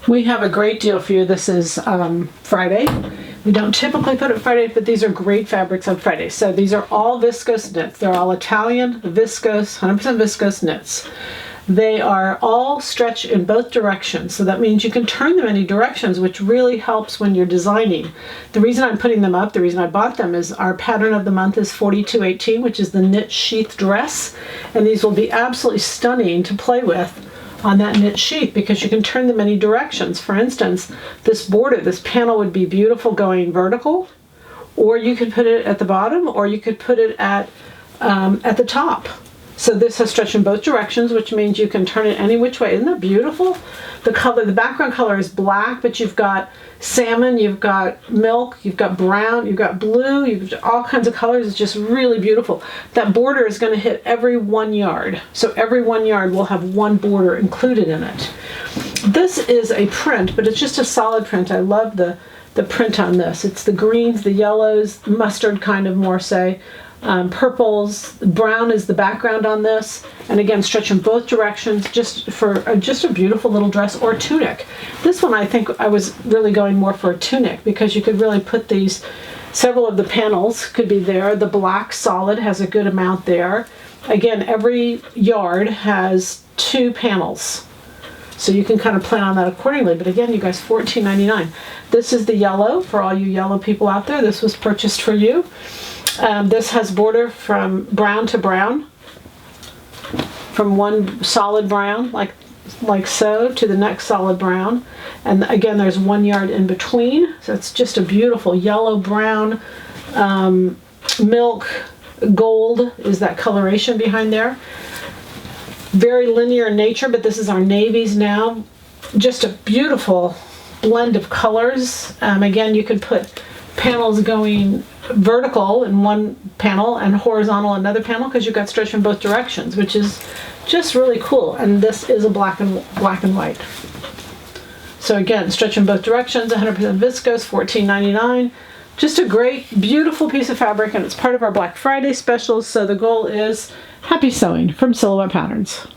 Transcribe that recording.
We have a great deal for you. This is Friday. We don't typically put it Friday, but these are great fabrics on Friday. So these are all viscose knits. They're all Italian viscose, 100% viscose knits. They are all stretch in both directions, so that means you can turn them any directions, which really helps when you're designing. The reason I'm putting them up, the reason I bought them, is our pattern of the month is 4218, which is the knit sheath dress, and these will be absolutely stunning to play with on that knit sheath because you can turn them any directions. For instance, this border, this panel would be beautiful going vertical, or you could put it at the bottom, or you could put it at the top. So this has stretch in both directions, which means you can turn it any which way. Isn't that beautiful? The color, the background color is black, but you've got salmon, you've got milk, you've got brown, you've got blue, you've got all kinds of colors. It's just really beautiful. That border is going to hit every 1 yard. So every 1 yard will have one border included in it. This is a print, but it's just a solid print. I love the print on this. It's the greens, the yellows, mustard kind of more say. Purples, brown is the background on this, and again stretch in both directions just for just a beautiful little dress or tunic. This one I think I was really going more for a tunic because you could really put these, several of the panels could be there. The black solid has a good amount there. Again, every yard has 2 panels, so you can kind of plan on that accordingly. But again, you guys, $14.99. This is the yellow for all you yellow people out there. This was purchased for you. This has border from brown to brown, from one solid brown like so to the next solid brown, and again there's 1 yard in between, so it's just a beautiful yellow, brown, milk, gold is that coloration behind there. Very linear in nature, but this is our navies now. Just a beautiful blend of colors. Again, you could put panels going vertical in one panel and horizontal in another panel because you've got stretch in both directions, which is just really cool. And this is a black and white. So again, stretch in both directions, 100% viscose, $14.99. Just a great, beautiful piece of fabric, and it's part of our Black Friday specials. So the goal is happy sewing from Silhouette Patterns.